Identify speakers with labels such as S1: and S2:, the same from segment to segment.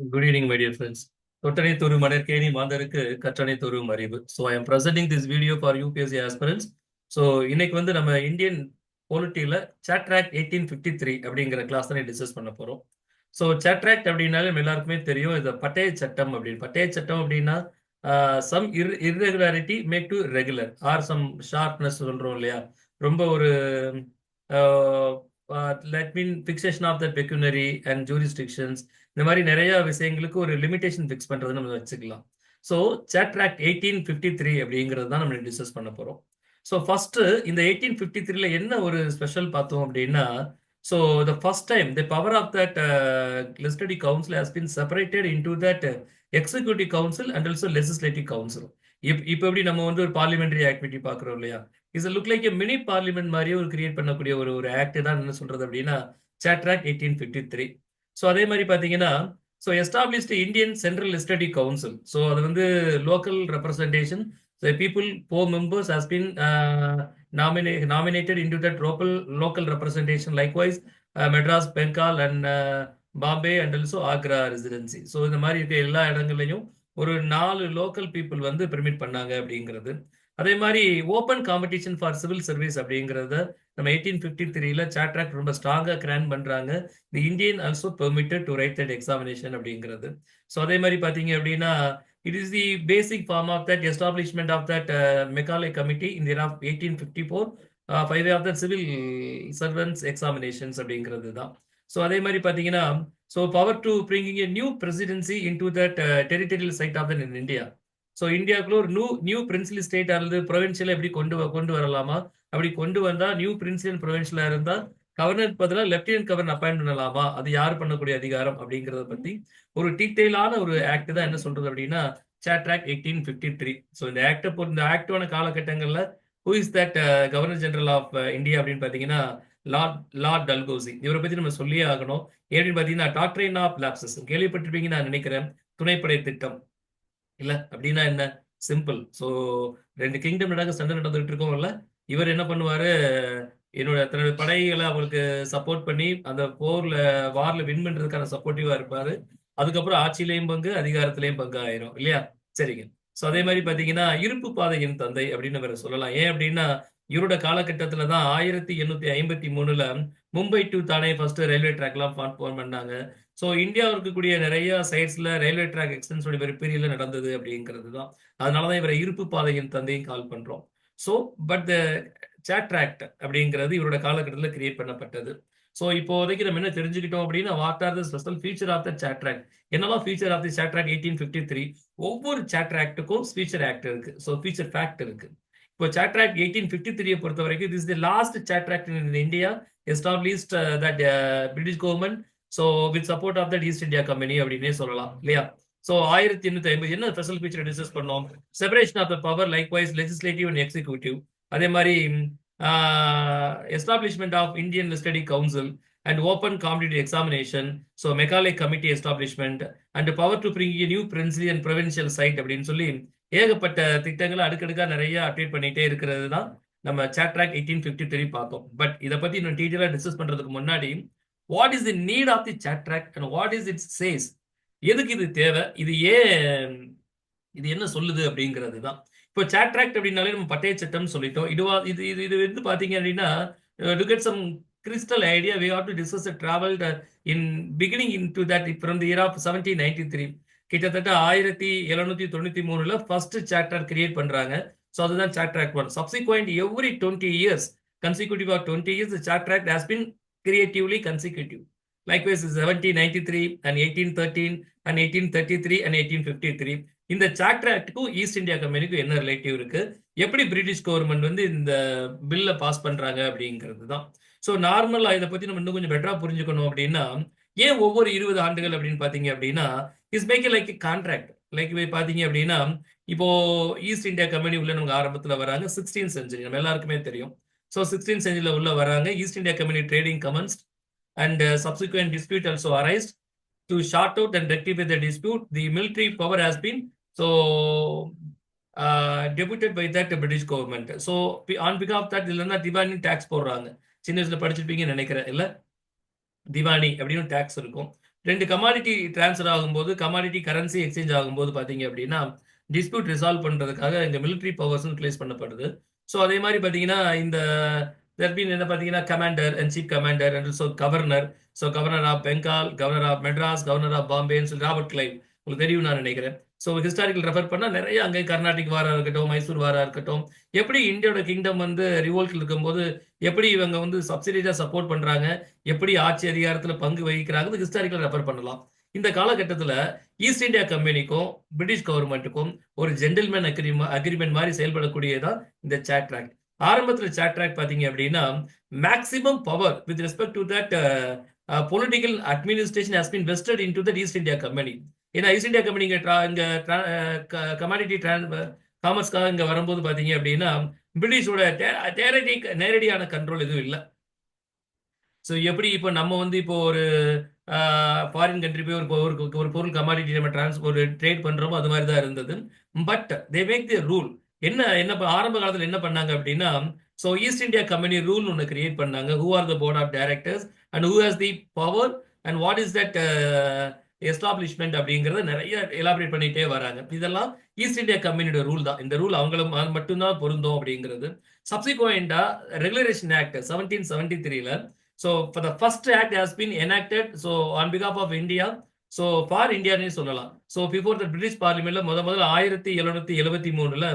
S1: Good evening, my dear friends. தொட்டனை தொரு மணற்கேணி மாந்தருக்கு கற்றனை தொரு அறிவு. So I am presenting this video for UPSC aspirants. So இன்னைக்கு வந்து நம்ம Indian பொலிட்டியில சாட்ராக்ட் 1853 அப்படிங்கிற class தான் டிஸ்கஸ் பண்ண போறோம். ஸோ சாட்ராக்ட் அப்படின்னாலே நம்ம எல்லாருக்குமே தெரியும், இது பட்டய சட்டம் அப்படின்னு. பட்டய சட்டம் அப்படின்னா some irregularity make to regular or some sharpness சொல்றோம் இல்லையா. ரொம்ப ஒரு let mean fixation of the pecuniary and jurisdictions, இந்த மாதிரி நிறைய விஷயங்களுக்கு ஒரு லிமிடேஷன் ஃபிக்ஸ் பண்றது நம்ம வச்சுக்கலாம். ஸோ சாட்ராக்ட் 1853 அப்படிங்கிறது தான் நம்ம டிஸ்கஸ் பண்ண போறோம். ஸோ ஃபர்ஸ்ட் இந்த 1853ல என்ன ஒரு ஸ்பெஷல் பார்த்தோம் அப்படின்னா, so the first time the power of that legislative council has been separated into that executive council and also legislative council. இப்போ எப்படி நம்ம வந்து ஒரு பார்லிமெண்டரி ஆக்டிவிட்டி பார்க்குறோம் இல்லையா, is look like mini parliament மாதிரியே ஒரு கிரியேட் பண்ணக்கூடிய ஒரு ஆக்ட் தான் என்ன சொல்றது அப்படின்னா சாட்ராக்ட் 1853. ஸோ அதே மாதிரி பார்த்தீங்கன்னா, so established Indian central legislative council. So அது வந்து local representation, the people, 4 members has been nominated into that local representation. Likewise, Madras, Bengal and Bombay and also Agra residency. So இந்த மாதிரி இருக்க எல்லா இடங்கள்லையும் ஒரு 4 லோக்கல் பீப்புள் வந்து permit பண்ணாங்க அப்படிங்கிறது. அதே மாதிரி open competition for civil service அப்படிங்கிறத நம்ம 1853ல சாட்ராக்ட் ரொம்ப ஸ்ட்ராங்கா கிராண்ட் பண்றாங்க. தி Indian also permitted to right that examination அப்படிங்கிறது. ஸோ அதே மாதிரி பார்த்தீங்க அப்படின்னா, it is the basic form of that establishment of that Macaulay Committee in the year of 1854 by way of the civil servants examinations அப்படிங்கிறது தான். So அதே மாதிரி பார்த்தீங்கன்னா, so power to bringing a new presidency into that territorial site of the in India. So இந்தியாவுக்குள்ள ஒரு new principal state அல்லது provincial எப்படி கொண்டு வரலாமா, அப்படி கொண்டு வந்தா நியூ பிரின்சிபல் ப்ரொவின்சியலா இருந்தா கவர்னர் பதிலாக லெப்டினன்ட் கவர்னர் அப்பாயிண்ட் பண்ணலாமா, அது யார் பண்ணக்கூடிய அதிகாரம் அப்படிங்கிறத பத்தி ஒரு டீட்டெயிலான ஒரு ஆக்ட் தான் என்ன சொல்றது அப்படின்னா சாட்ராக்ட் 1853. ஸோ இந்த ஆக்டோட காலகட்டங்களில் who is that governor general of India அப்படின்னு பார்த்தீங்கன்னா லார்ட் டல்கோசி. இவரை பத்தி நம்ம சொல்லியே ஆகணும். ஏன்னு பார்த்தீங்கன்னா டாக்ட்ரைன் ஆஃப் லாப்சஸ் கேள்விப்பட்டிருப்பீங்க நான் நினைக்கிறேன். துணைப்படை திட்டம் இல்ல அப்படின்னா என்ன, சிம்பிள். ஸோ 2 கிங்டம் சண்டை நடந்துகிட்டு இருக்கோம் இல்ல, இவர் என்ன பண்ணுவாரு, தன்னுடைய படைகளை அவங்களுக்கு சப்போர்ட் பண்ணி அந்த வார்ல வின் பண்றதுக்கான சப்போர்ட்டிவா இருப்பாரு. அதுக்கப்புறம் ஆட்சியிலையும் பங்கு, அதிகாரத்திலையும் பங்கு ஆயிரும் இல்லையா. சரிங்க. ஸோ அதே மாதிரி பாத்தீங்கன்னா இருப்பு பாதையின் தந்தை அப்படின்னு வேற சொல்லலாம். ஏன் அப்படின்னா இவரோட காலகட்டத்துல தான் 1853ல மும்பை டு தானே ஃபர்ஸ்ட் ரயில்வே ட்ராக் எல்லாம் ஃபார்ம் பண்ணாங்க. ஸோ இந்தியாவில் இருக்கக்கூடிய நிறைய சைட்ஸ்ல ரயில்வே ட்ராக் எக்ஸ்டென்ஷன் பெரியல நடந்தது அப்படிங்கிறது தான். அதனாலதான் இவரை இருப்பு பாதையின் தந்தையும் கால் பண்றோம். ஸோ பட் த சாட்ராக்ட் அப்படிங்கிறது இவரோட காலகட்டத்தில் கிரியேட் பண்ணப்பட்டது. ஸோ இப்போதைக்கு நம்ம என்ன தெரிஞ்சுக்கிட்டோம் அப்படின்னா, what are the special feature of the charter act, என்னெல்லாம் ஃபீச்சர் ஆஃப் தி சாட்ராக்ட் 1853. ஒவ்வொரு சாட்ராக்டுக்கும் ஃபீச்சர் ஆக்ட் இருக்கு, ஸோ ஃபீச்சர் ஃபேக்ட் இருக்கு. இப்போ சாட்ராக்ட் 1853 பொறுத்த வரைக்கும் this the last charter act in India established that British government, so with support of that East India company அப்படின்னே சொல்லலாம் இல்லையா. ஸோ 1850 என்ன ஸ்பெஷல் ஃபீச்சர் டிஸ்கஸ் பண்ணோம், separation of the power, likewise legislative and executive. அதே மாதிரி establishment of Indian legislative council and open competitive examination, so Macaulay committee establishment and power to bring new principal and provincial side அப்படின்னு சொல்லி ஏகப்பட்ட திட்டங்களை அடுக்கடுக்கா நிறைய update பண்ணிட்டே இருக்கிறது தான் நம்ம சாட்ராக்ட் 1853 பார்த்தோம். பட் இதை பத்தி இன்னும் டீட்டெயிலாக டிஸ்கஸ் பண்றதுக்கு முன்னாடி, what is the need of the charter act and what is it says, எதுக்கு இது தேவை, இது என்ன சொல்லுது அப்படிங்கிறது தான். இப்போ சாட்ராக்ட் அப்படின்னாலே நம்ம பட்டய சட்டம் சொல்லிட்டோம். இது வந்து பாத்தீங்க அப்படின்னா to get some crystal idea we have to discuss the travel in beginning into that from the year of 1793. கிட்டத்தட்ட 1793ல ஃபர்ஸ்ட் சாப்டர் கிரியேட் பண்றாங்க. ஸோ அதுதான் சாட்ராக்ட் 1. Subsequent every 20 years consecutive of 20 years the chatract has been creatively consecutive. Likewise 1793 and 1813 and 1833 and 1853. இந்த சாட்ராக்டுக்கும் east India கம்பெனிக்கும் என்ன relative இருக்கு, எப்படி British government வந்து இந்த பில்லை பாஸ் பண்றாங்க அப்படிங்கிறது தான். ஸோ நார்மலா இதை பத்தி நம்ம இன்னும் கொஞ்சம் பெட்டரா புரிஞ்சுக்கணும் அப்படின்னா, ஏன் ஒவ்வொரு 20 ஆண்டுகள் அப்படின்னு பாத்தீங்க அப்படின்னா is make like contract. Like பாத்தீங்க அப்படின்னா இப்போ ஈஸ்ட் இந்தியா கம்பெனி உள்ள நமக்கு ஆரம்பத்துல வராங்க 16th century, நம்ம எல்லாருக்குமே தெரியும். ஸோ 16th centuryல உள்ள வராங்க. East India company trading commenced and subsequent dispute also arised. To sort out and rectify the dispute, the military power has been so deputed by that British government. So on behalf of that இல்லைன்னா diwani tax போடுறாங்க. சின்ன வயசுல படிச்சிருப்பீங்கன்னு நினைக்கிறேன் இல்ல, திவானி அப்படின்னு tax இருக்கும். 2 commodity transfer ஆகும்போது, commodity currency exchange ஆகும்போது பார்த்தீங்க அப்படின்னா, டிஸ்பியூட் ரிசால்வ் பண்றதுக்காக இந்த மிலிட்டரி பவர்ஸ் யூட்டிலைஸ் பண்ணப்படுது. ஸோ அதே மாரி பார்த்தீங்கன்னா, இந்த என்ன பார்த்தீங்கன்னா, commander and chief commander and also governor. So governor of Bengal, governor of Madras, governor of பாம்பேன்னு சொல்லி ராபர்ட் கிளைவ். உங்களுக்கு தெரியும் நான் நினைக்கிறேன். ஸோ ஹிஸ்டாரிக்கல் ரெஃபர் பண்ணா நெறைய அங்க கர்நாடிக் வாரா இருக்கட்டும், மைசூர் வாரா இருக்கட்டும், எப்படி இந்தியாவோட கிங்டம் வந்து ரிவோல்ட்ல இருக்கும்போது, எப்படி இவங்க வந்து சப்சிடியரா சப்போர்ட் பண்றாங்க, எப்படி ஆட்சி அதிகாரத்துல பங்கு வகிக்கிறாங்கன்னு ஹிஸ்டாரிக்கல் ரெஃபர் பண்ணலாம். இந்த காலகட்டத்துல ஈஸ்ட் இந்தியா கம்பெனிக்கும், பிரிட்டிஷ் கவர்மெண்ட்டுக்கும் ஒரு ஜென்டில்மேன் அக்ரிமெண்ட் மாரி செயல்படக்கூடியதுதான் இந்த சாட் ஆக்ட். ஆரம்பத்துல சாட் ஆக்ட் பார்த்தீங்க அப்படின்னா, maximum power with respect to that political administration has been vested into the East India Company. ஏன்னா ஈஸ்ட் இந்தியா கம்பெனி இங்க கமாடிட்டி காமர்ஸ்க்காக இங்க வரும்போது பாத்தீங்க அப்படின்னா, பிரிட்டிஷோட நேரடியான கண்ட்ரோல் எதுவும் இல்லை. ஸோ எப்படி இப்போ நம்ம வந்து இப்போ ஒரு ஃபாரின் கண்ட்ரி போய் ஒரு பொருள் கமாடிட்டி நம்ம ஒரு ட்ரேட் பண்றோமோ அது மாதிரி தான் இருந்தது. But they make the rule. என்ன ஆரம்ப காலத்தில் என்ன பண்ணாங்க அப்படின்னா, so East India Company rule ஒன்று கிரியேட் பண்ணாங்க. Who are the board of directors and who has the power and what is that establishment அப்படிங்கிறத நிறைய எலாபரேட் பண்ணிட்டே வராங்க. இதெல்லாம் ஈஸ்ட் இந்தியா கம்பெனியோட ரூல் தான். இந்த ரூல் அவங்களும் மட்டும்தான் பொருந்தும் அப்படிங்கிறது. சப்சிக்வெண்டா ரெகுலேஷன் ஆக்ட் 1773ல so for the first act has been enacted so on behalf of India so for India னே சொல்லலாம். so before the British Parliamentல முதல்ல 1773ல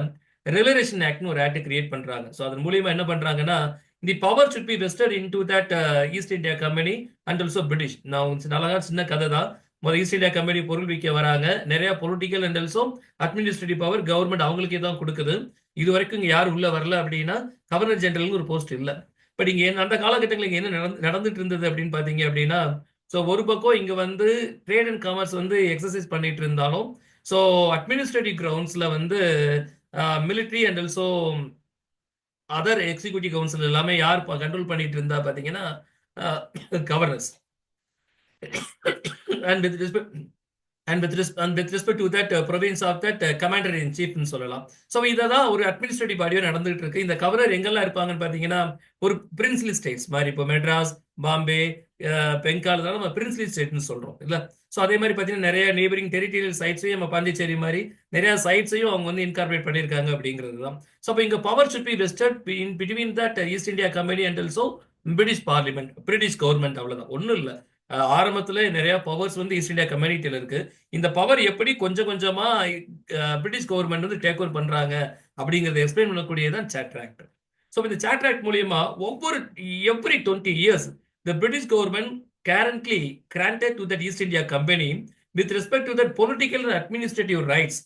S1: ரெகுலேஷன் ஆக்ட்னு ஒரு ஆக்ட் கிரியேட் பண்றாங்க. so அதன் மூலமா என்ன பண்றாங்கன்னா, the power should be vested into that East India Company and also British. நான் அழகா சின்ன கதை தான். முதல் ஈஸ்ட் இந்தியா கம்பெனி பொருள் விற்க வராங்க. நிறைய political and also administrative power government அவங்களுக்கே தான் கொடுக்குது. இது வரைக்கும் இங்க யாரும் உள்ள வரல அப்படின்னா கவர்னர் ஜெனரல்னு ஒரு போஸ்ட் இல்லை. பட் இங்க அந்த காலகட்டங்களுக்கு என்ன நடந்துட்டு இருந்தது அப்படின்னு பாத்தீங்க அப்படின்னா, ஸோ ஒரு பக்கம் இங்க வந்து ட்ரேட் அண்ட் காமர்ஸ் வந்து எக்ஸசைஸ் பண்ணிட்டு இருந்தாலும், ஸோ அட்மினிஸ்ட்ரேட்டிவ் கிரவுண்ட்ஸ்ல வந்து military and also other executive council எல்லாமே யார் கண்ட்ரோல் பண்ணிட்டு இருந்தா பாத்தீங்கன்னா governors. and with respect to that province of that commander in chief னு சொல்லலாம். ஸோ இததான் ஒரு அட்மினிஸ்ட்ரேட்டிவ் பாடியோ நடந்துகிட்டு இருக்கு. இந்த கவர்னர் எங்கெல்லாம் இருப்பாங்கன்னு பாத்தீங்கன்னா, ஒரு பிரின்ஸ்லி ஸ்டேட்ஸ் மாதிரி இப்போ மெட்ராஸ், பாம்பே, பெங்கால் தான் நம்ம பிரின்ஸ்லி ஸ்டேட்னு சொல்றோம் இல்ல. ஸோ அதே மாதிரி பார்த்தீங்கன்னா நிறைய நெய்பரிங் டெரிட்டரியல் சைட்ஸையும் நம்ம பாண்டிச்சேரி மாதிரி நிறைய சைட்ஸையும் அவங்க வந்து இன்கார்பரேட் பண்ணியிருக்காங்க அப்படிங்கிறது தான். ஸோ அப்போ இங்கே power should be vested in between that East India company and also British parliament, British government. அவ்வளவுதான், ஒன்றும் இல்லை. ஆரம்பத்துல நிறைய பவர்ஸ் வந்து ஈஸ்ட் இந்தியா கம்யூனிட்டியில இருக்கு. இந்த பவர் எப்படி கொஞ்சம் கொஞ்சமா பிரிட்டிஷ் கவர்மெண்ட் வந்து டேக் ஓவர் பண்றாங்க அப்படிங்கறத எக்ஸ்பிளைன் பண்ணக்கூடியதான் சாட் ஆக்ட். ஸோ இந்த சாட் ஆக்ட் மூலியமா every 20 years the British government currently granted to the East India Company with respect to their political and administrative rights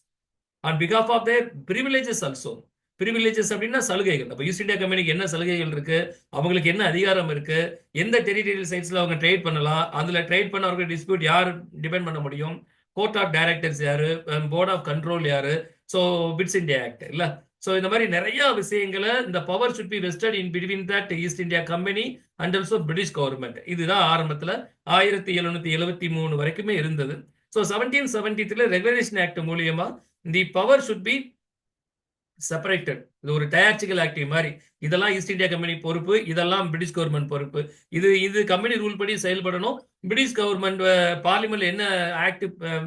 S1: on behalf of their privileges also. Privileges அப்படின்னா சலுகைகள். அப்போ east India கம்பெனிக்கு என்ன சலுகைகள் இருக்கு, அவங்களுக்கு என்ன அதிகாரம் இருக்கு, எந்த டெரிட்டரியல் சைட்ஸ்ல அவங்க ட்ரேட் பண்ணலாம், அதுல ட்ரேட் பண்ண அவர்கள் டிஸ்பியூட் யார் டிபெண்ட் பண்ண முடியும், கோர்ட் ஆஃப் டைரக்டர்ஸ் யாரு, போர்ட் ஆஃப் கண்ட்ரோல் யாரு, ஸோ பிட்ஸ் இந்தியா ஆக்ட் இல்ல. ஸோ இந்த மாதிரி நிறைய விஷயங்களை இந்த power should be vested in between that East India company and also British government. இதுதான் ஆரம்பத்துல 1773 வரைக்குமே இருந்தது. ஸோ 1773 ரெகுலேஷன் ஆக்ட் மூலியமா the power should B separated. இது ஒரு டயாக்சிக்கல் ஆக்டிவ் மாதிரி. இதெல்லாம் ஈஸ்ட் இந்தியா கம்பெனி பொறுப்பு, இதெல்லாம் பிரிட்டிஷ் கவர்மெண்ட் பொறுப்பு. இது கம்பெனி ரூல் படி செயல்படணும். பிரிட்டிஷ் கவர்மெண்ட் பார்லிமெண்ட்ல என்ன ஆக்ட்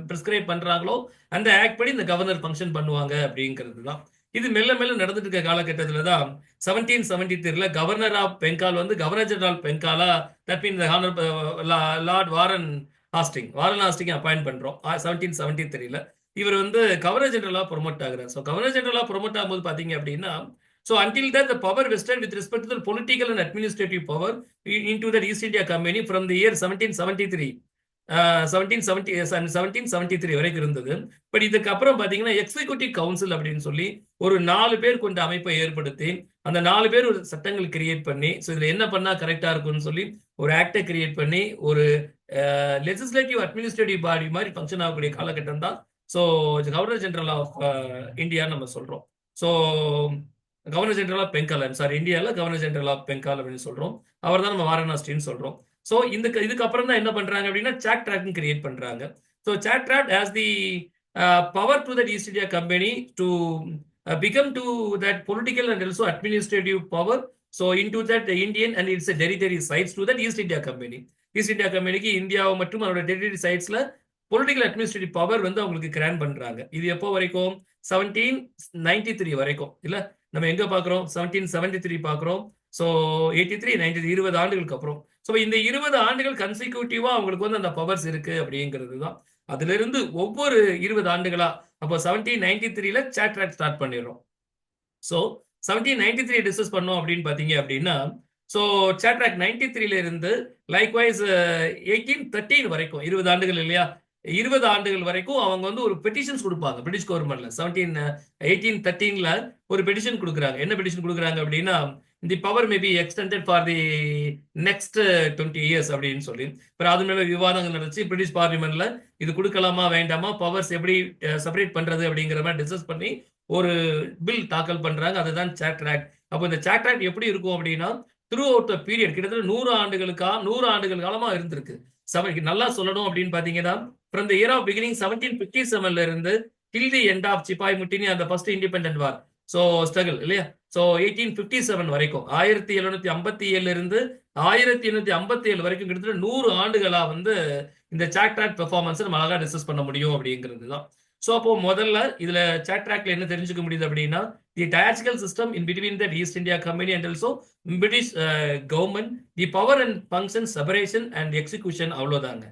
S1: பிரிஸ்கிரைப் பண்றாங்களோ அந்த ஆக்ட் படி இந்த கவர்னர் ஃபங்க்ஷன் பண்ணுவாங்க அப்படிங்கிறது தான். இது மெல்ல மெல்ல நடந்துட்டு இருக்க காலகட்டத்தில் தான் 1773 கவர்னர் ஆஃப் பெங்கால் வந்து கவர்னர் ஜெனரல் ஆஃப் பெங்காலா that mean lord Warren Hasting appoint பண்றோம் 1773. இவர் வந்து கவர்னர் ஜெனரலா ப்ரொமோட் ஆகுறார். ஸோ கவர்னர் ஜெனரலா ப்ரொமோட் ஆகும்போது பாத்தீங்க அப்படின்னா, so until that the power vested with respect to the political and administrative power into the East India Company from the year 1773 வரைக்கும் இருந்தது. பட் இதுக்கு அப்புறம் பாத்தீங்கன்னா எக்ஸிக்யூட்டிவ் கவுன்சில் அப்படின்னு சொல்லி ஒரு 4 பேர் கொண்ட அமைப்பை ஏற்படுத்தி அந்த 4 பேர் ஒரு சட்டங்கள் கிரியேட் பண்ணி, ஸோ இதுல என்ன பண்ணா கரெக்டா இருக்கும்னு சொல்லி ஒரு ஆக்டை கிரியேட் பண்ணி ஒரு லெஜிஸ்லேட்டிவ் அட்மினிஸ்ட்ரேட்டிவ் பாடி மாதிரி ஃபங்க்ஷன் ஆகக்கூடிய காலகட்டம் தான் ஸோ கவர்னர் ஜெனரல் ஆஃப் இந்தியான்னு நம்ம சொல்றோம். So governor general of Bengal, sorry இந்தியாவில் கவர்னர் ஜெனரல் ஆஃப் பெங்கால் அப்படின்னு சொல்றோம். அவர் தான் நம்ம வாரணாசின்னு சொல்றோம். ஸோ இதுக்கு அப்புறம் தான் என்ன பண்றாங்க அப்படின்னா சாட் ஆக்ட் கிரியேட் பண்றாங்க. So charter act has the power to that East India Company to become to that political and also administrative power so into that Indian and its territory sites to that East India Company. East India கம்பெனிக்கு இந்தியாவை மற்றும் அதோட territory சைட்ஸ்ல political administrative power வந்து அவங்களுக்கு grand பண்றாங்க. இது எப்போ வரைக்கும்? 1793 வரைக்கும். இல்ல நம்ம எங்க பாக்குறோம்? 1773 பாக்குறோம். ஸோ 83, 90, 20 ஆண்டுகளுக்கு அப்புறம். ஸோ இந்த 20 ஆண்டுகள் கன்சிக்யூட்டிவா அவங்களுக்கு வந்து அந்த பவர்ஸ் இருக்கு அப்படிங்கிறது தான். அதுல இருந்து ஒவ்வொரு 20 ஆண்டுகளா, அப்போ 1793ல சாட் ஆக்ட் ஸ்டார்ட் பண்ணிடுறோம். ஸோ 1793 டிஸ்கஸ் பண்ணோம் அப்படின்னு பாத்தீங்க அப்படின்னா, ஸோ சாட் ஆக்ட் 93ல இருந்து லைக்வைஸ் 1813 வரைக்கும் 20 ஆண்டுகள் இல்லையா, 20 ஆண்டுகள் வரைக்கும் அவங்க வந்து ஒரு பெட்டிஷன்ஸ் கொடுப்பாங்க பிரிட்டிஷ் கவர்மெண்ட்ல. 1813ல ஒரு பெட்டிஷன் கொடுக்குறாங்க. என்ன பெட்டிஷன் கொடுக்குறாங்க அப்படின்னா, the power may be extended for the next 20 years அப்படின்னு சொல்லி. அப்புறம் அது மேல விவாதங்கள் நடந்துச்சு பிரிட்டிஷ் பார்லிமெண்ட்ல. இது கொடுக்கலாமா வேண்டாமா, பவர்ஸ் எப்படி செப்பரேட் பண்றது அப்படிங்கிற மாதிரி டிஸ்கஸ் பண்ணி ஒரு பில் தாக்கல் பண்றாங்க. அதுதான் சாட் ஆக்ட். அப்போ இந்த சாட் ஆக்ட் எப்படி இருக்கும் அப்படின்னா, த்ரூ அவுட் த பீரியட் கிட்டத்தட்ட 100 ஆண்டுகள் காலமா இருந்திருக்கு. நல்லா சொல்லணும் அப்படின்னு பாத்தீங்கன்னா, from the year of beginning 1757ல இருந்து till the end of சிப்பாய் முட்டினி அந்த ஃபர்ஸ்ட் இண்டிபெண்டன்ட் வார், ஸோ ஸ்ட்ரகிள் இல்லையா, ஸோ 1857 வரைக்கும் 1757 இருந்து 1857 வரைக்கும் கிட்டத்தட்ட 100 ஆண்டுகளா வந்து இந்த சாட் ஆக்ட் பெர்ஃபார்மன்ஸ் நம்ம அழகா டிஸ்கஸ் பண்ண முடியும் அப்படிங்கிறது தான். ஸோ அப்போ முதல்ல இதுல சாட் ஆக்ட்ல என்ன தெரிஞ்சுக்க முடியுது அப்படின்னா, the dyarchical system in between the East India company and also British government, the power and function separation and execution, அவ்வளவுதாங்க.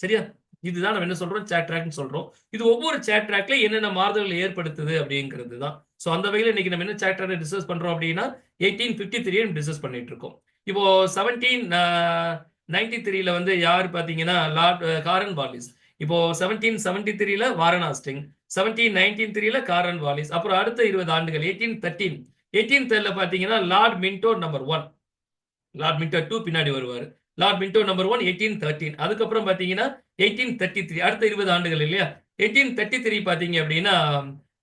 S1: சரியா? இதுதான் நம்ம என்ன சொல்றோம், சாட் ஆக்ட்னு சொல்றோம். இது ஒவ்வொரு சாட் ஆக்ட்ல என்னென்ன மாறுதல்கள் ஏற்படுத்துது அப்படிங்கிறது தான். ஸோ அந்த வகையில் இன்னைக்கு நம்ம என்ன சாட் ஆக்ட் டிஸ்கஸ் பண்றோம் அப்படின்னா 1853 டிஸ்கஸ் பண்ணிட்டு இருக்கோம். இப்போ 1793ல வந்து யார் பாத்தீங்கன்னா லார்ட் காரன் வாலிஸ். இப்போ 1773ல வாரன் ஹாஸ்டிங், 1793ல காரன் வாலிஸ். அப்புறம் அடுத்த 20 ஆண்டுகள் 1813ல பாத்தீங்கன்னா Lord Minto number 1, Lord Minto 2 பின்னாடி வருவார். Lord Minto number 1 1813. அதுக்கப்புறம் பாத்தீங்கன்னா 1833, அடுத்த 20 ஆண்டுகள் இல்லையா. 1833 பாத்தீங்க அப்படின்னா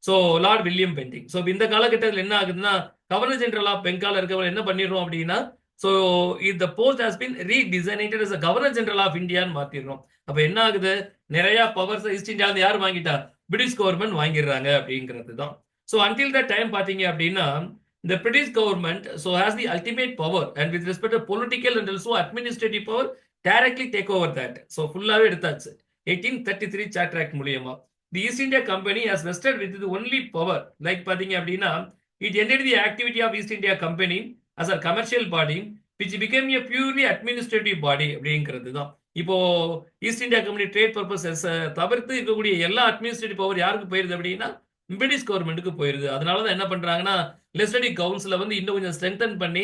S1: so lord William Bentinck. So இந்த காலகட்டத்தில் என்ன ஆகுதுன்னா, கவர்னர் ஜெனரல் ஆஃப் பெங்கால் இருக்கவங்க என்ன பண்ணிடுறோம் அப்படின்னா, ஸோ இந்த post has been redesignated as a governor general of இந்தியான்னு மாத்திடுறோம். அப்ப என்ன ஆகுது, நிறைய பவர்ஸ் ஈஸ்ட் இந்தியாவில் யார் வாங்கிட்டா, பிரிட்டிஷ் கவர்மெண்ட் வாங்கிடுறாங்க அப்படிங்கிறது தான். ஸோ அன்டில் த டைம் பாத்தீங்க அப்படின்னா, the British government so has the ultimate power and with respect to political and also administrative power directly take over that. So ஃபுல்லாவே எடுத்தாச்சு 1833 சாட் ஆக்ட் மூலமா. The East India Company has vested with the only power, like பாத்தீங்க அப்படின்னா, it ended the activity of East India Company as a commercial body which became a purely administrative body அப்படிங்கிறது தான். இப்போ East India Company trade purposes தவிர்த்து இருக்கக்கூடிய எல்லா administrative power யாருக்கு போயிருது அப்படின்னா பிரிட்டிஷ் கவர்மெண்ட்டுக்கு போயிருது. அதனாலதான் என்ன பண்றாங்கன்னா, லெஜிஸ்லேட்டிவ் கவுன்சில வந்து இன்னும் கொஞ்சம் ஸ்ட்ரெங்தன் பண்ணி,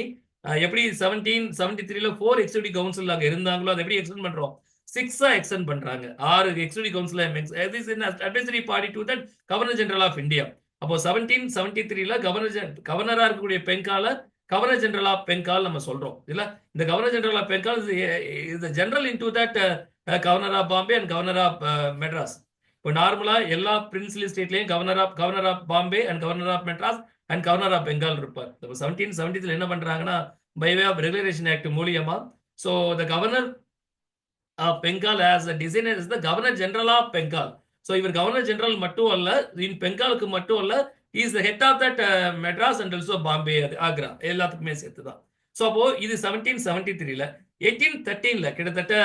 S1: எப்படி 1773ல 4 எக்ஸிக்யூட்டிவ் கவுன்சில் அங்க இருந்தாங்களோ அதை எப்படி எக்ஸ்டெண்ட் பண்றோம், 6ஆ எக்ஸ்டெண்ட் பண்றாங்க. 6 executive council advisory party to that governor general of India. அப்போ 1773ல கவர்னரா இருக்கக்கூடிய பெங்கால கவர்னர் ஜெனரல் ஆஃப் பெங்கால் நம்ம சொல்றோம் இல்ல. இந்த governor general of Bengal is general in to that governor of Bombay and governor of Madras. இப்போ நார்மலா எல்லா பிரின்சிபல் ஸ்டேட்லயும் governor of Bombay and governor of Madras and governor of Bengal இருப்பார். 1770 என்ன பண்றாங்கன்னா, by way of regulation act மூலியமா, so the governor of Bengal as a designer is the governor general of Bengal. So இவர் governor general மட்டும் அல்ல, இன் பெங்காலுக்கு மட்டும் அல்ல, is the head of that Madras and also Bombay, Agra, எல்லாத்துக்குமே சேர்த்து தான். ஸோ அப்போ இது 1773ல. 1813ல கிட்டத்தட்ட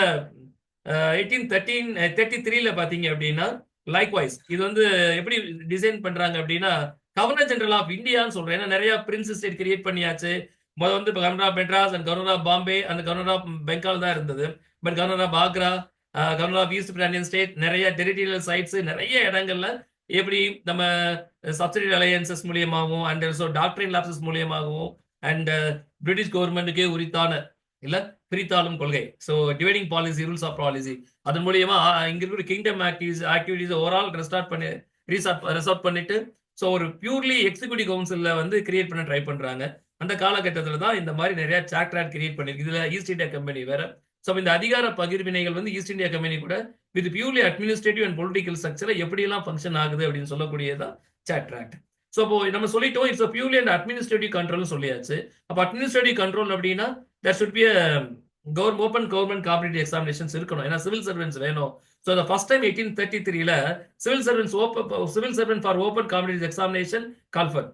S1: 1833ல பாத்தீங்க அப்படின்னா லைக்வைஸ் இது வந்து எப்படி டிசைன் பண்றாங்க அப்படின்னா, கவர்னர் ஜெனரல் ஆஃப் இந்தியான்னு சொல்றேன். ஏன்னா நிறைய பிரின்ஸ் ஸ்டேட் கிரியேட் பண்ணியாச்சு. முதல் வந்து governor of Madras and governor of Bombay அந்த கவர்னர் ஆஃப் பெங்கால் தான் இருந்தது. But governor of Agra, governor of East பிராண்டியன் ஸ்டேட், நிறைய டெரிட்டரியல் சைட்ஸ் நிறைய இடங்கள்ல எப்படி நம்ம சப்சிடி அலையன்சஸ் மூலியமாகவும் அண்ட் ஆல்சோ டாக்டரின் லாப்சஸ் மூலியமாகவும் அண்ட் பிரிட்டிஷ் கவர்மெண்ட்டுக்கே உரித்தான இல்ல பிரித்தாளும் கொள்கை, so dividing policy, rules of policy, அதன் மூலியமா இங்க இருக்கிற கிங்டம் ஆக்டிவிட்டிஸ் ஓவரால் ரெசார்ட் பண்ணிட்டு ஸோ ஒரு பியூர்லி எக்ஸிக்யூட்டிவ் கவுன்சில்ல வந்து கிரியேட் பண்ண ட்ரை பண்றாங்க. அந்த காலகட்டத்தில் தான் இந்த மாதிரி நிறைய சாட் ஆக்ட் கிரியேட் பண்ணிருக்கு. இதுல ஈஸ்ட் இந்தியா கம்பெனி வேற. ஸோ இந்த அதிகார பகிர்வினைகள் வந்து ஈஸ்ட் இந்தியா கம்பெனி கூட with purely administrative and political structure எப்படியெல்லாம் ஃபங்க்ஷன் ஆகுது அப்படின்னு சொல்லக்கூடியதான் சாட் ஆக்ட். ஸோ இப்போ நம்ம சொல்லிட்டோம் it's purely and administrative control சொல்லியாச்சு. அப்போ அட்மினிஸ்ட்ரேட்டிவ் கண்ட்ரோல் அப்படின்னா there should be a open government competitive examinations இருக்கணும். ஏன்னா சிவில் சர்வெண்ட்ஸ் வேணும். So the first time 1833ல civil servant for open competitive examination called for,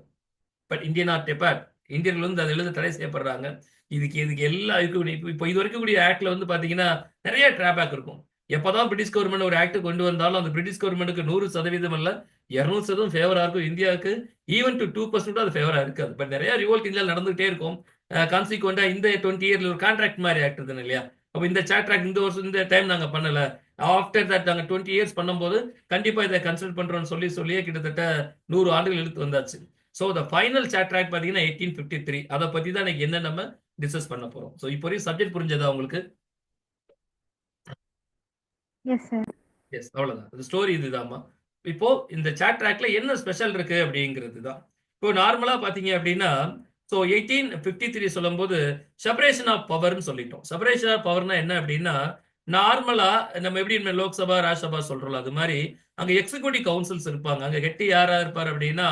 S1: but India not prepared. இந்தியர்கள் வந்து அதை எழுத தடை செய்யப்படுறாங்க. இதுக்கு எல்லா இப்போ இது வரைக்கும் கூடிய ஆக்ட்ல வந்து பாத்தீங்கன்னா நிறைய டிராபேக் இருக்கும். எப்பதான் பிரிட்டிஷ் கவர்மெண்ட் ஒரு ஆக்ட் கொண்டு வந்தாலும் அந்த பிரிட்டிஷ் கவர்மெண்ட்டுக்கு 100% அல்ல 200% ஃபேவரா இருக்கும் இந்தியாவுக்கு. ஈவன் டு 2% அது ஃபேவரா இருக்காது. பட் நிறைய ரிவோல்ட் இந்தியாவில் நடந்துகிட்டே இருக்கும். கான்சிக்வெண்டா இந்த 20 இயர்ல ஒரு கான்ட்ராக்ட் மாதிரி ஆக்ட் இருக்குன்னு இல்லையா? அப்போ இந்த சாட்ராக்ட் இந்த வருஷம் இந்த டைம் நாங்க பண்ணல, ஆஃப்டர் தட் நாங்க 20 இயர்ஸ் பண்ணும்போது கண்டிப்பா இதை கன்சிடர் பண்றோம்னு சொல்லியே கிட்டத்தட்ட 100 ஆண்டுகள் இழுத்து வந்தாச்சு. ஸோ த ஃபைனல் சாட்ராக்ட் பார்த்தீங்கன்னா 1853. அதை பத்தி தான் இன்னைக்கு என்ன நம்ம டிஸ்கஸ் பண்ண போறோம். ஸோ இப்போ வரைக்கும் சப்ஜெக்ட் புரிஞ்சதா உங்களுக்கு?
S2: Yes sir.
S1: எஸ், அவ்வளவுதான். இந்த ஸ்டோரி இதுதாம்மா. இப்போ இந்த சாட்ராக்ட்ல என்ன ஸ்பெஷல் இருக்கு அப்படிங்கிறது தான். இப்போ நார்மலா பாத்தீங்க அப்படின்னா, ஸோ 1853 சொல்லும்போது செப்பரேஷன் ஆஃப் பவர்னு சொல்லிட்டோம். செப்பரேஷன் ஆஃப் பவர்னா என்ன அப்படின்னா, நார்மலா நம்ம எப்படி லோக்சபா ராஜ்யசபா சொல்றோம், அது மாதிரி அங்க எக்ஸிக்யூட்டிவ் கவுன்சில்ஸ் இருப்பாங்க. அங்க ஹெட் யாரா இருப்பார் அப்படின்னா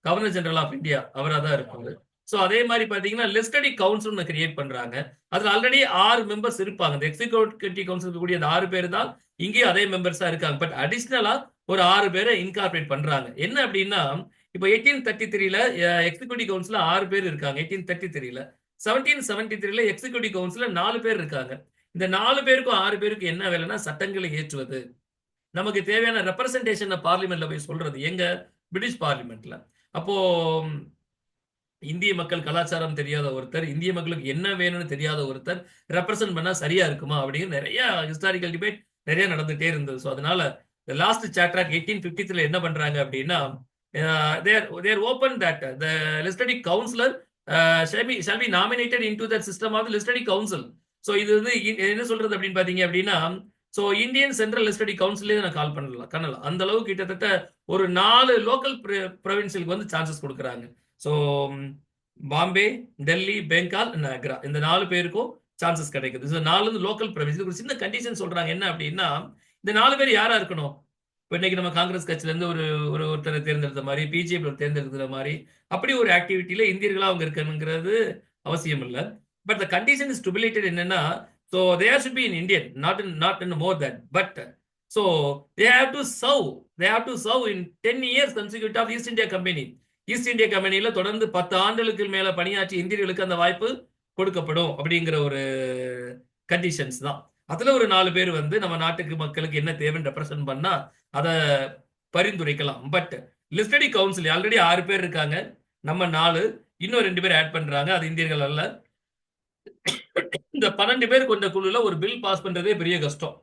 S1: கவர்னர் ஜெனரல் ஆஃப் இந்தியா அவரா தான் இருப்பாங்க. ஸோ அதே மாதிரி பாத்தீங்கன்னா லெஜிஸ்லேட்டிவ் கவுன்சில் கிரியேட் பண்றாங்க. அதுல ஆல்ரெடி 6 மெம்பர்ஸ் இருப்பாங்க. இந்த எக்ஸிக்யூட்டிவ் கவுன்சில் கூடிய அந்த 6 பேர் தான் இங்கேயும் அதே மெம்பர்ஸா இருக்காங்க. பட் அடிஷனலா ஒரு 6 பேரை இன்கார்பரேட் பண்றாங்க. என்ன அப்படின்னா இப்போ 1833ல எக்ஸிக்யூட்டிவ் கவுன்சில் 6 பேர் இருக்காங்க. 1833ல 1773ல எக்ஸிக்யூட்டிவ் கவுன்சில் 4 பேர் இருக்காங்க. இந்த 4 பேருக்கும் 6 பேருக்கு என்ன வேலைன்னா சட்டங்களை ஏற்றுவது, நமக்கு தேவையான ரெப்ரசன்டேஷன் பார்லிமெண்ட்ல போய் சொல்றது, எங்க பிரிட்டிஷ் பார்லிமெண்ட்ல. அப்போ இந்திய மக்கள் கலாச்சாரம் தெரியாத ஒருத்தர், இந்திய மக்களுக்கு என்ன வேணும்னு தெரியாத ஒருத்தர் ரெப்ரசன்ட் பண்ணா சரியா இருக்குமா அப்படிங்கிற நிறைய ஹிஸ்டாரிக்கல் டிபேட் நிறைய நடந்துட்டே இருந்தது. ஸோ அதனால லாஸ்ட் சாப்டர் 1853 என்ன பண்றாங்க அப்படின்னா, there open that the legislative councillor shall be nominated into that system of the legislative council. So இது வந்து என்ன சொல்றது அப்படின்னு பாத்தீங்க அப்படின்னா, ஸோ இந்தியன் சென்ட்ரல் லெஜிஸ்லேட்டிவ் கவுன்சிலே நான் கால் பண்ணலாம். அந்த அளவுக்கு கிட்டத்தட்ட ஒரு 4 லோக்கல் ப்ரொவின்சியலுக்கு வந்து சான்சஸ் கொடுக்குறாங்க. ஸோ பாம்பே, டெல்லி, பெங்கால், ஆக்ரா இந்த 4 பேருக்கும் சான்சஸ் கிடைக்குது. இந்த 4 லோக்கல் ப்ரொவின்ஸ். ஒரு சின்ன கண்டிஷன் சொல்றாங்க என்ன அப்படின்னா, இந்த 4 பேர் யாரா இருக்கணும்? இப்போ இன்னைக்கு நம்ம காங்கிரஸ் கட்சியில இருந்து ஒருத்தரை தேர்ந்தெடுத்த மாதிரி, பிஜேபி தேர்ந்தெடுக்கிற மாதிரி அப்படி ஒரு ஆக்டிவிட்டியில இந்தியர்களா அவங்க இருக்கணுங்கிறது அவசியம் இல்லை. But the condition is stipulated என்னன்னா, so there should be in Indian, not in more that. But so they have to serve in 10 years consecutive of East India company. East India கம்பெனியில தொடர்ந்து 10 ஆண்டுகளுக்கு மேல பணியாற்றி இந்தியர்களுக்கு அந்த வாய்ப்பு கொடுக்கப்படும் அப்படிங்கிற ஒரு கண்டிஷன்ஸ் தான். அதுல ஒரு 4 பேர் வந்து நம்ம நாட்டுக்கு மக்களுக்கு என்ன தேவைன்னு ரெப்ரசன்ட் பண்ணா அதை பரிந்துரைக்கலாம். பட் லெஜிஸ்லேட்டிவ் கவுன்சில் ஆல்ரெடி 6 பேர் இருக்காங்க, நம்ம 4, இன்னும் 2 பேர் ஆட் பண்றாங்க, அது இந்தியர்கள் அல்ல. இந்த 12 பேர் கொண்ட குழுல ஒரு பில் பாஸ் பண்றதே பெரிய கஷ்டம்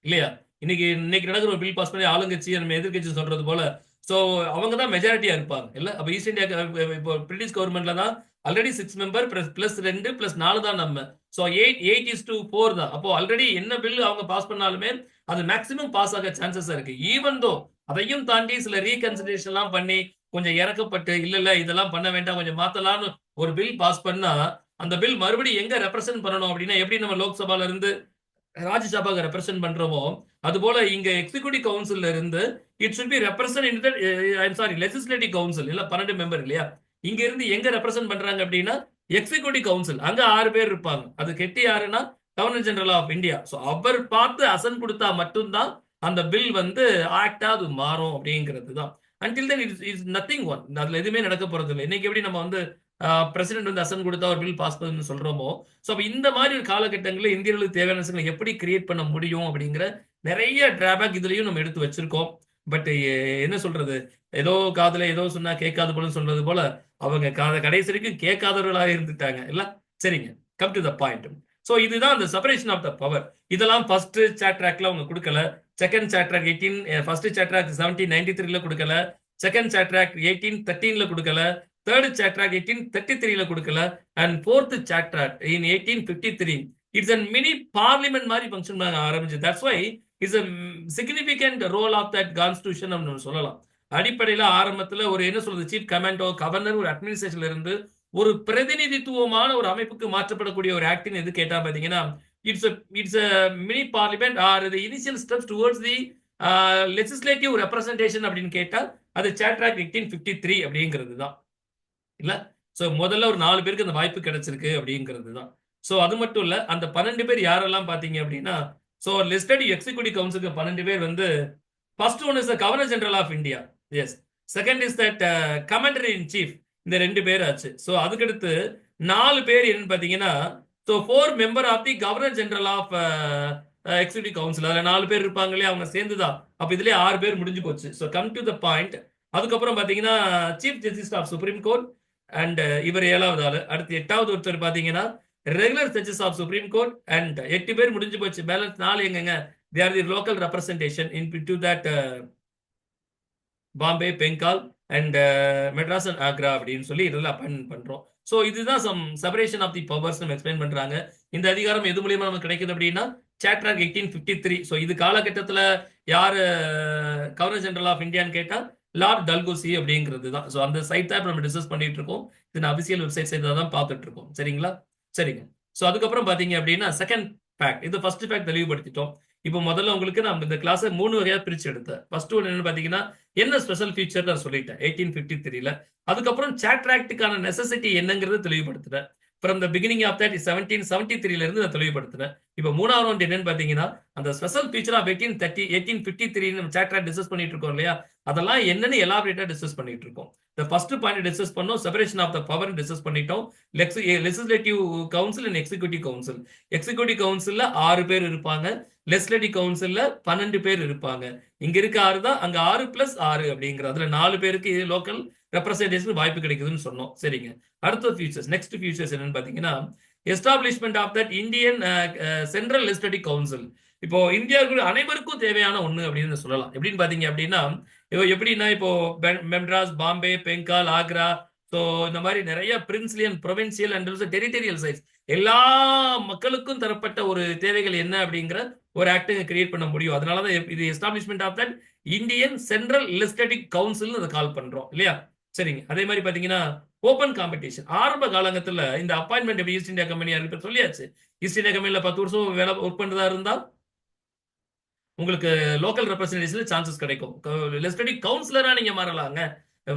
S1: இல்லையா? இன்னைக்கு நடக்கிற ஒரு பில் பாஸ் பண்ணி ஆளுங்கட்சி நம்ம எதிர்கட்சி சொல்றது போல, ஸோ அவங்க தான் மெஜாரிட்டியா இருப்பாங்க இல்ல. அப்ப ஈஸ்ட் இந்தியா இப்போ பிரிட்டிஷ் கவர்மெண்ட்ல தான் ஆல்ரெடி 6 மெம்பர் பிளஸ் 2 பிளஸ் 4 தான் நம்ம. ஸோ 8:4 தான். அப்போ ஆல்ரெடி என்ன பில் அவங்க பாஸ் பண்ணாலுமே அது மேக்சிமம் பாஸ் ஆக சான்சஸ் இருக்கு. ஈவன் தோ அதையும் தாண்டி சில ரீகன்சிடரேஷன் எல்லாம் பண்ணி கொஞ்சம் இறக்கப்பட்டு இல்ல இதெல்லாம் பண்ண வேண்டாம் கொஞ்சம் மாத்தலாம்னு ஒரு பில் பாஸ் பண்ணா, அந்த பில் மறுபடியும் எங்க ரெப்ரசென்ட் பண்ணணும் அப்படின்னா, எப்படி நம்ம லோக்சபால இருந்து ராஜ்யசபாக்கு ரெப்ரசென்ட் பண்றோமோ அது போல இங்க எக்ஸிக்யூட்டிவ் கவுன்சில்ல இருந்து it should be represent legislative council இல்ல 12 மெம்பர் இல்லையா? இங்க இருந்து எங்க ரெப்ரசென்ட் பண்றாங்க அப்படின்னா எக்ஸிக்யூட்டிவ் கவுன்சில், அங்க 6 பேர் இருப்பாங்க. அது கெட்டி யாருன்னா governor general of India. So அவர் பார்த்து அசன் கொடுத்தா மட்டும்தான் அந்த பில் வந்து ஆக்டா அது மாறும் அப்படிங்கிறது தான். Until then it's nothing one. அதுல எதுவுமே நடக்க போறது இல்லை. இன்னைக்கு எப்படி நம்ம வந்து பிரசிடென்ட் வந்து அசன் கொடுத்தா ஒரு பில் பாஸ் பண்ணு சொல்றோமோ, ஸோ அப்ப இந்த மாதிரி ஒரு காலகட்டங்களில் இந்தியர்களுக்கு தேவையான விஷயங்களை எப்படி கிரியேட் பண்ண முடியும் அப்படிங்கிற நிறைய டிராபேக் இதுலயும் நம்ம எடுத்து வச்சிருக்கோம். பட் என்ன சொல்றது, ஏதோ காதுல ஏதோ சொன்னா கேட்காது போல சொல்றது போல அவங்க கடைசி வரைக்கும் கேட்காதவர்களாக இருந்துட்டாங்க இல்ல. சரிங்க, come to the point. So இதுதான் அந்த செப்பரேஷன் ஆஃப் த பவர். இதெல்லாம் ஃபர்ஸ்ட் சாட்ராக்ல அவங்க கொடுக்கல. செகண்ட் சாட்ராக் ஃபர்ஸ்ட் சாட்ராக் 1793ல கொடுக்கல. செகண்ட் சாட்ராக் 1813ல கொடுக்கல. தேர்ட் சாட்ராக் 1833ல கொடுக்கல. And fourth charter act in 1853 it's a mini parliament மாதிரி ஃபங்க்ஷன் பண்ண ஆரம்பிச்சு. That's why it's a significant role of that constitution அப்படின்னு சொல்லலாம். அடிப்படையில் ஆரம்பத்தில் ஒரு என்ன சொல்றது, சீஃப் கமாண்டோ கவர்னர் ஒரு அட்மினிஸ்ட்ரேஷன்ல இருந்து ஒரு பிரதிநிதித்துவமான ஒரு அமைப்புக்கு மாற்றப்படக்கூடிய ஒரு ஆக்டின் எது கேட்டா பாத்தீங்கன்னா it's mini parliament R the initial steps towards the legislative representation அப்படின்னு கேட்டா அது சாட்ராக் 1853 அப்படிங்கிறது தான் இல்ல. சோ முதல்ல ஒரு 4 பேருக்கு அந்த வாய்ப்பு கிடைச்சிருக்கு அப்படிங்கிறது தான். சோ அது மட்டும் இல்ல, அந்த 12 பேர் யாரெல்லாம் பாத்தீங்க அப்படின்னா, சோ லெஜிஸ்லேட்டிவ் எக்ஸிக்யூட்டிவ் கவுன்சிலுக்கு 12 பேர் வந்து first one is the governor general of India. Yes. Second is that commander in chief. இந்த 2 பேர் ஆச்சு. சோ அதுக்கடுத்து 4 பேர் என்னன்னு பாத்தீங்கன்னா, so 4 member of the governor general of executive council. அதுல 4 பேர் இருப்பாங்க இல்லையா, அவங்க சேர்ந்துதான். அப்ப இதுலயே 6 பேர் முடிஞ்சு போச்சு. So come to the point. அதுக்கப்புறம் பாத்தீங்கன்னா chief justice of supreme court and இவர் 7வது ஆளு. அடுத்து 8வது ஒருத்தர் பாத்தீங்கன்னா regular judges of supreme court and 8 பேர் முடிஞ்சு போச்சு. பேலன்ஸ் 4 எங்கங்க? They are the local representation in to that Bombay, Bengal and Madras and Agra அப்படின்னு சொல்லி இதில் அப்பாயின்மெண்ட் பண்றோம். ஸோ இதுதான் some separation of the powers நம்ம எக்ஸ்பிளைன் பண்றாங்க. இந்த அதிகாரம் எது மூலியமா நமக்கு கிடைக்குது அப்படின்னா சார்ட்டர் ஆக்ட் 1853. ஸோ இது காலகட்டத்தில் யாரு கவர்னர் ஜெனரல் ஆஃப் இந்தியான்னு கேட்டா லார்ட் டல்கோசி அப்படிங்கிறது தான். ஸோ அந்த சைட் தான் நம்ம டிஸ்கஸ் பண்ணிட்டு இருக்கோம். இது அபிஷியல் வெப்சைட் சைட் தான் பார்த்துட்டு இருக்கோம். சரிங்களா? சரிங்க. ஸோ அதுக்கப்புறம் பாத்தீங்க அப்படின்னா செகண்ட் ஃபேக்ட், இது ஃபர்ஸ்ட் ஃபேக்ட் தெளிவுபடுத்திட்டோம். இப்போ முதல்ல உங்களுக்கு நான் இந்த கிளாஸை 3 வகையா பிரிச்சு எடுத்தேன். ஃபர்ஸ்ட் ஒன்று என்ன பாத்தீங்கன்னா என்ன ஸ்பெஷல் ஃபீச்சர் நான் சொல்லிட்டேன் 1853ல. அதுக்கப்புறம் சார்ட்டர் ஆக்டுக்கான நெசசிட்டி என்னங்கிறது தெளிவுபடுத்துறேன். From the beginning of that 1773ல இருந்து நான் தெளிவுபடுத்துறேன். இப்போ மூணாவது ஒன்று என்னன்னு பாத்தீங்கன்னா அந்த ஸ்பெஷல் ஃபீச்சர் ஆஃப் 1853 நம்ம சார்ட்டர் ஆக்ட் டிஸ்கஸ் பண்ணிட்டு இருக்கோம் இல்லையா, அதெல்லாம் என்னன்னு எலாபரேட்டா டிஸ்கஸ் பண்ணிட்டு இருக்கோம். இந்த ஃபர்ஸ்ட் பாயிண்ட் டிஸ்கஸ் பண்ணோம், செப்பரேஷன் ஆஃப் த பவர் டிஸ்கஸ் பண்ணிட்டோம். Legislative council and executive council. Executive கவுன்சில்ல 6 பேர் இருப்பாங்க, லெஜிஸ்லேட்டிவ் கவுன்சில்ல 12 பேர் இருப்பாங்க. இங்க இருக்க 6 தான், அங்க 6 + 6 அப்படிங்கிற அதுல 4 பேருக்கு லோக்கல் ரெப்ரசன்டேஷன் வாய்ப்பு கிடைக்குதுன்னு சொன்னோம். சரிங்க. அடுத்த ஃபியூச்சர்ஸ், நெக்ஸ்ட் ஃபியூச்சர்ஸ் என்னன்னு பாத்தீங்கன்னா establishment of that Indian central legislative council. இப்போ இந்தியாவுக்கு அனைவருக்கும் தேவையான ஒண்ணு அப்படின்னு சொல்லலாம். எப்படின்னு பாத்தீங்க அப்படின்னா எப்படின்னா இப்போ மெட்ராஸ், பாம்பே, பெங்கால், ஆக்ரா, ஸோ இந்த மாதிரி நிறைய பிரின்சிலியன், provincial and also territorial sites எல்லா மக்களுக்கும் தரப்பட்ட ஒரு தேவைகள் என்ன அப்படிங்கிற ஒரு ஆக்ட் கிரியேட் பண்ண முடியும். அதனாலதான் இது establishment of that Indian central legislative council அதை கால் பண்றோம் இல்லையா? சரிங்க. அதே மாதிரி பாத்தீங்கன்னா ஓபன் காம்படிஷன். ஆரம்ப காலகட்டத்தில் இந்த அப்பாயின்மெண்ட் எப்படி ஈஸ்ட் இந்தியா கம்பெனியா இருக்கு சொல்லியாச்சு. ஈஸ்ட் இந்தியா கம்பெனில 10 வருஷம் வேலை ஒர்க் பண்றதா இருந்தா உங்களுக்கு லோக்கல் ரெப்ரசன்டேஷன்ல சான்சஸ் கிடைக்கும். லெஜிஸ்லேட்டிவ் கவுன்சிலரா நீங்க மாறலாங்க.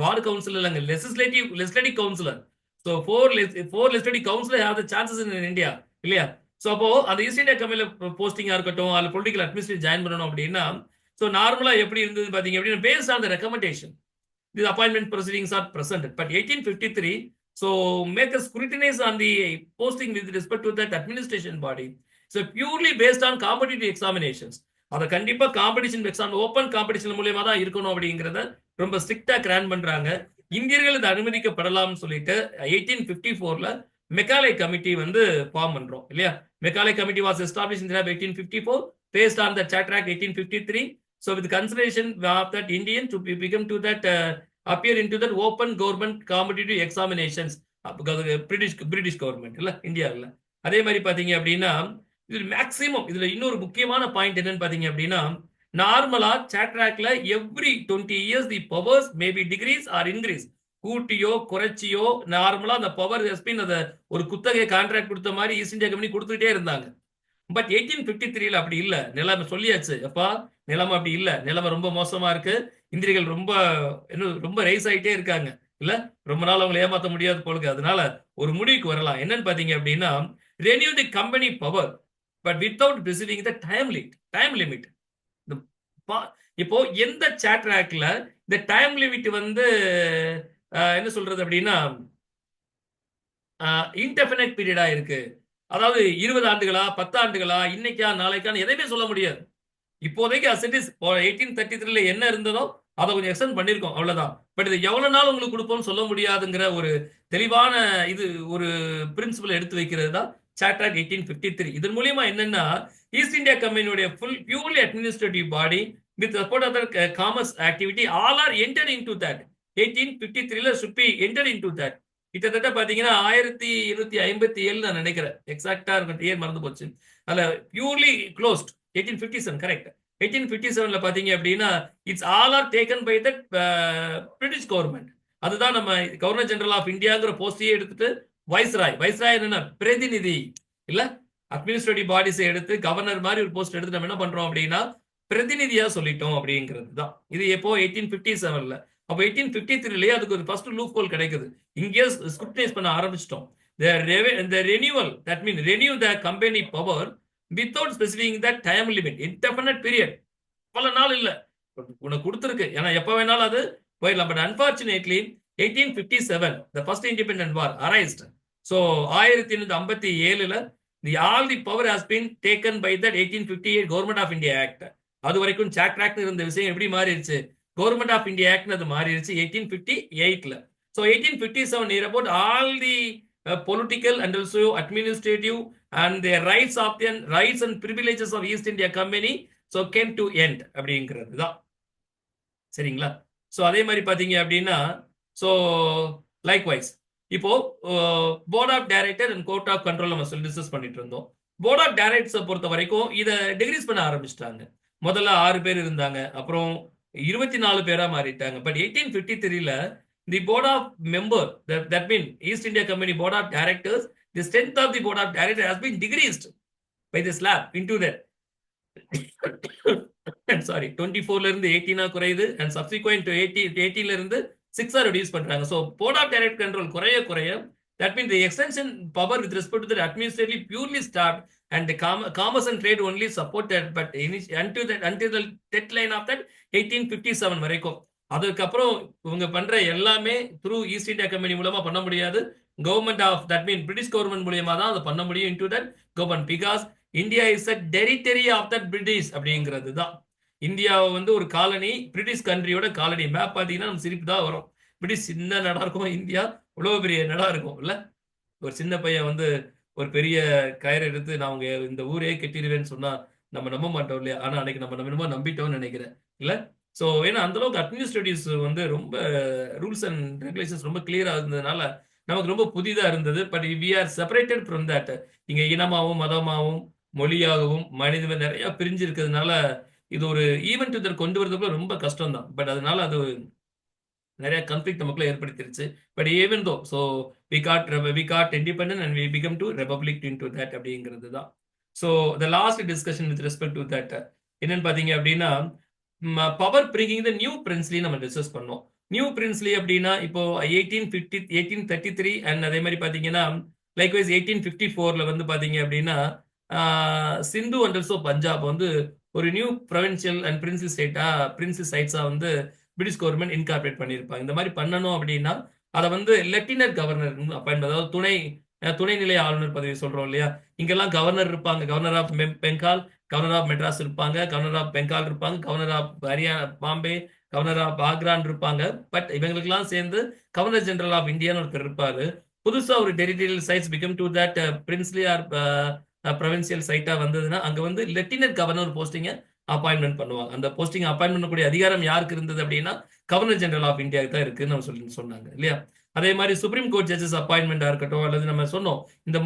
S1: வார்டு கவுன்சிலர் இல்லங்க, legislative councillor. So 4 legislative councillor have the chances in India இல்லையா? ஸோ அப்போ அந்த ஈஸ்ட் இந்தியா கம்பெனில போஸ்டிங்கா இருக்கட்டும், அல்ல பொலிட்டிக்கல் அட்மினிஸ்ட்ரேஷன் ஜாயின் பண்ணணும் அப்படின்னா ஸோ நார்மலா எப்படி இருந்தது பாத்தீங்க அப்படின்னா based on the recommendation the appointment proceedings are presented. But 1853, so make a scrutinize on the posting with respect to that administration body. So purely based on competitive examinations. அதை கண்டிப்பா competition exam, open competition மூலியமா தான் இருக்கணும் அப்படிங்கிறத ரொம்ப ஸ்ட்ரிக்டா grand பண்றாங்க. இந்தியர்கள் இது அனுமதிக்கப்படலாம்னு சொல்லிட்டு 1854ல மெக்காலே கமிட்டி வந்து ஃபார்ம் பண்றோம் இல்லையா? Macaulay committee was established in 1854 based on the Charter Act 1853. So with consideration of that Indian to become to that appear into that open government competitive examinations, British government இல்ல India இல்ல. அதே மாதிரி பாத்தீங்க அப்படின்னா இது maximum இதுல இன்னொரு முக்கியமான பாயிண்ட் என்னன்னு பாத்தீங்க அப்படின்னா நார்மலா சார்ட்டர் ஆக்ட்ல every 20 years the powers may be decrease or increase. கூட்டியோ குறைச்சியோ நார்மலா அந்த பவர் ஹஸ்பின் அதை ஒரு குத்தகை கான்ட்ராக்ட் கொடுத்த மாதிரி ஈஸ்ட் இந்தியா கம்பெனி கொடுத்துட்டே இருந்தாங்க. பட் 1853ல அப்படி இல்ல. நிலைமை சொல்லியாச்சு எப்பா, நிலைமை அப்படி இல்ல. நிலைமை ரொம்ப மோசமா இருக்கு. இந்திரிகள் ரொம்ப ரைஸ் ஆயிட்டே இருக்காங்க இல்ல, ரொம்ப நாள் அவங்களை ஏமாத்த முடியாது போலுக்கு. அதனால ஒரு முடிவுக்கு வரலாம். என்னன்னு பாத்தீங்க அப்படின்னா renew the company power but without preserving the time limit. இப்போ எந்த சார்ட்டர் ஆக்ட்ல இந்த டைம் லிமிட் வந்து என்ன சொல்றது அப்படின்னா இன்டெஃபினைட் பீரியடா இருக்கு. அதாவது 20 ஆண்டுகளா 10 ஆண்டுகளா இன்னைக்கா நாளைக்கான்னு எதையுமே சொல்ல முடியாது. இப்போதைக்கு அசெட்டிஸ் 1833ல என்ன இருந்ததோ அதை கொஞ்சம் எக்ஸ்டெண்ட் பண்ணிருக்கோம் அவ்வளவுதான். பட் இது எவ்வளவு நாள் உங்களுக்கு கொடுப்போம்னு சொல்ல முடியாதுங்கிற ஒரு தெளிவான இது ஒரு பிரின்சிபல் எடுத்து வைக்கிறது தான் சார்ட்டர் ஆக்ட் 1853. இதன் மூலியமா என்னன்னா ஈஸ்ட் இந்தியா கம்பெனியுடைய full purely administrative body with support of the commerce activity all are entered into that 1853ல should be entered into that. கிட்டத்தட்ட பாத்தீங்கன்னா 1857 நான் நினைக்கிறேன், எக்ஸாக்டா இருக்கும் இயர் மறந்து போச்சு. அதுல பியூர்லி க்ளோஸ்ட் 1857 கரெக்ட். 1857ல பாத்தீங்க அப்படின்னா it's all are taken by the British government. அதுதான் நம்ம கவர்னர் ஜெனரல் ஆஃப் இந்தியாங்கிற போஸ்டையே எடுத்துட்டு வைஸ்ராய் என்ன பிரதிநிதி இல்ல, அட்மினிஸ்ட்ரேட்டிவ் பாடிஸை எடுத்து கவர்னர் மாதிரி ஒரு போஸ்ட் எடுத்து நம்ம என்ன பண்றோம் அப்படின்னா பிரதிநிதியா சொல்லிட்டோம் அப்படிங்கிறது தான். இது எப்போ 1857ல. அப்போ 1853லயே அதுக்கு ஒரு ஃபர்ஸ்ட் லூப் ஹோல் கிடைக்குது. இங்கே ஸ்க்ரூட்டனைஸ் பண்ண ஆரம்பிச்சிட்டோம். The renewal, that means renew the company power without specifying that time limit, indefinite period. பல நாள் இல்ல, உனக்கு கொடுத்துருக்கு, ஏன்னா எப்ப வேணாலும் அது போயிடலாம். But unfortunately 1857 the first independent war arised. So 1857 all the power has been taken by that 1858 government of India act. அது வரைக்கும் சாட்ராக்ட் இருந்த விஷயம் எப்படி மாறிடுச்சு, கவர்மெண்ட் ஆஃப் இந்தியா ஆக்ட் அது மாறிடுச்சு 1858. So 1857 near about all the political and also administrative and the rights and privileges of East India Company so came to end அப்படிங்கிறது தான். சரிங்களா? ஸோ அதே மாதிரி பார்த்தீங்க அப்படின்னா, ஸோ லைக்வைஸ் இப்போ board of director and court of control நம்ம சொல்லி டிஸ்கஸ் பண்ணிட்டு இருந்தோம். போர்ட் ஆஃப் டைரக்டர்ஸை பொறுத்த வரைக்கும் இதை டிகிரீஸ் பண்ண ஆரம்பிச்சிட்டாங்க. முதல்ல 6 பேர் இருந்தாங்க, அப்புறம் 24 பேரா மாறிட்டாங்க. But 1853 the board of member, that mean East India company board of directors, the strength of the board of director has been decreased by the slab into that. Sorry, 24 இருந்து 18 குறையுது அண்ட் சப்சிக்வெண்ட் 18 இருந்து 6 reduce பண்றாங்க. So board of direct control குறைய that means the extension power with respect to the administrative purely stopped and the commerce and trade only supported, but until the deadline of that 1857 வரைக்கும். அதுக்கப்புறம் இவங்க பண்ற எல்லாமே through east India company மூலமா பண்ண முடியாது. Government of that mean British government மூலியமா தான் அதை பண்ண முடியும் into that government, because India is a territory of that British அப்படிங்கிறது தான். இந்தியாவை வந்து ஒரு காலனி, பிரிட்டிஷ் கண்ட்ரியோட காலனி. மேப் பார்த்தீங்கன்னா நம்ம சிரிப்பு தான் வரும். பிரிட்டிஷ் சின்ன நாடா இருக்கும், இந்தியா இவ்வளவு பெரிய நாடா இருக்கும் இல்ல. ஒரு சின்ன பையன் வந்து ஒரு பெரிய கயிறை எடுத்து நான் உங்க இந்த ஊரே கெட்டிடுவேன்னு சொன்னா நம்ம நம்ப மாட்டோம் இல்லையா? ஆனா அன்னைக்கு நம்ம நம்ம நம்பிட்டோம்னு நினைக்கிறேன் இல்ல. ஸோ ஏன்னா அந்த அளவுக்கு அட்மினிஸ்ட்ரேட்டிவ்ஸ் வந்து ரொம்ப ரூல்ஸ் அண்ட் ரெகுலேஷன்ஸ் ரொம்ப கிளியரா இருந்ததுனால நமக்கு ரொம்ப புதிதா இருந்தது. But we are separated from that. இங்க இனமாகவும் மதமாகவும் மொழியாகவும் மனித நிறைய பிரிஞ்சு இருக்கிறதுனால இது ஒரு ஈவென்ட் இதற்கு கொண்டு வரதுக்குள்ள ரொம்ப கஷ்டம் தான். பட் அதனால அது நிறைய கன்ஃப்ளிக்ட் நமக்குள்ள ஏற்படுத்திருச்சு. But even though so we got independent and we become to republic in to that அப்படிங்கிறது தான். So the last discussion with respect to that என்னன்னு பார்த்தீங்க அப்படின்னா, power bringing the new princely நம்ம டிஸ்கஸ் பண்ணோம். நியூ பிரின்ஸ்லி அப்படின்னா இப்போ 1833 and அதே மாதிரி பார்த்தீங்கன்னா லைக்வைஸ் 1854 வந்து பார்த்தீங்க அப்படின்னா சிந்து அண்ட் ஆல்சோ பஞ்சாப் வந்து ஒரு நியூ ப்ரொவின்சியல் அண்ட் பிரின்சி சைட்ஸா வந்து பிரிட்டிஷ் கவர்மெண்ட் இன்கார்பரேட் பண்ணியிருப்பாங்க. இந்த மாதிரி பண்ணணும் அப்படின்னா அதை வந்து லெப்டினன்ட் கவர்னர் அப்பாயின்ட், அதாவது துணைநிலை ஆளுநர் பதவி சொல்றோம் இல்லையா. இங்கெல்லாம் கவர்னர் இருப்பாங்க, governor of Bengal, governor of Madras இருப்பாங்க, கவர்னர் ஆஃப் பெங்கால் இருப்பாங்க, governor of Haryana Bombay, governor of ஆக்ரான் இருப்பாங்க. பட் இவங்களுக்கெல்லாம் சேர்ந்து கவர்னர் ஜெனரல் ஆஃப் இந்தியான்னு ஒருத்தர் இருப்பாரு. புதுசா ஒரு territorial sites become to that princely or provincial சைட்டா வந்ததுன்னா அங்க வந்து லெப்டினன்ட் கவர்னர் போஸ்டிங்க அப்பாயின்மெண்ட் பண்ணுவாங்க. அந்த போஸ்டிங் அப்பாயின்மெண்ட் பண்ணக்கூடிய அதிகாரம் யாருக்கு இருந்தது அப்படின்னா கவர்னர் ஜெனரல் ஆஃப் இந்தியாவுக்கு தான் இருக்குன்னு நம்ம சொன்னாங்க இல்லையா. அதே மாதிரி சுப்ரீம் கோர்ட் ஜட்ஜஸ் அப்பாயின்மெண்டா இருக்கட்டும், அல்லது நம்ம சொன்னோம் இந்த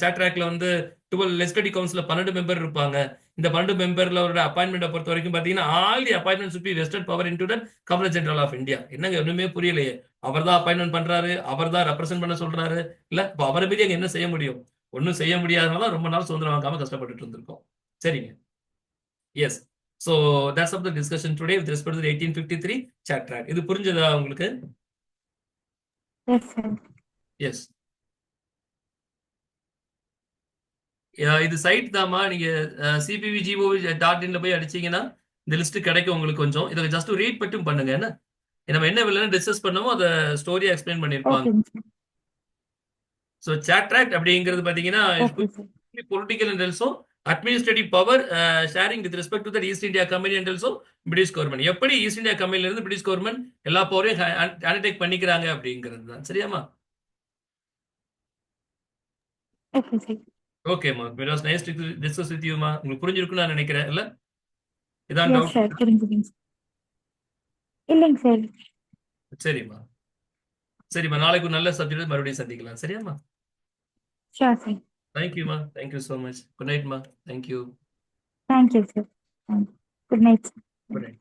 S1: சாட்ராக்ல வந்து 12 லெஜிஸ்லேட்டிவ் கவுன்சில் 12 மெம்பர் இருப்பாங்க. இந்த 12 மெம்பர்ல ஒரு அப்பாயின்மெண்ட் பொறுத்த வரைக்கும் பாத்தீங்கன்னா all the appointment should be vested power into the governor general of India. என்னங்க ஒண்ணுமே புரியலையே, அவர் தான் அப்பாயின்மெண்ட் பண்றாரு, அவர் தான் ரெப்ரசென்ட் பண்ண சொல்றாரு இல்ல. இப்போ அவரை மீறி அங்க என்ன செய்ய முடியும்? ஒன்னும் செய்ய முடியாதனால ரொம்ப நாள் சுதந்திரம் வாங்காம கஷ்டப்பட்டு இருந்திருக்கோம். சரிங்க. Yes. So that's of the discussion today with respect to 1853 charter act. இது புரிஞ்சதா உங்களுக்கு? எஸ். இது சைட் தாமா, நீங்க cpvgov.in போய் அடிச்சீங்கன்னா இந்த லிஸ்ட் கிடைக்கும் உங்களுக்கு. கொஞ்சம் இதை ஜஸ்ட் ரீட் மட்டும் பண்ணுங்க. என்ன நம்ம என்ன வெளில டிஸ்கஸ் பண்ணமோ அதை ஸ்டோரியா எக்ஸ்பிளைன் பண்ணிருப்பாங்க. ஸோ சாட்ராக்ட் அப்படிங்கிறது பாத்தீங்கன்னா political and also administrative power sharing with respect to the East India company and also British government. எப்படி ஈஸ்ட் இந்தியா கம்பெனில இருந்து பிரிட்டிஷ் கவர்மெண்ட் எல்லா பவரையும் அண்டர்டேக் பண்ணிக்கிறாங்க அப்படிங்கிறது தான். சரியாமா? ஓகேமா, it was nice to discuss with you மா. உங்களுக்கு புரிஞ்சிருக்குன்னு நான் நினைக்கிறேன் இல்ல. இதான் டவுட்?
S2: இல்லைங்க சார்.
S1: சரிம்மா, சரிம்மா, நாளைக்கு ஒரு நல்ல சப்ஜெக்ட் மறுபடியும் சந்திக்கலாம். சரியாமா?
S2: Sure sir.
S1: தேங்க்யூமா, thank you so much. Good night மா. Thank you.
S2: Thank you sir. Good night.
S1: Good night.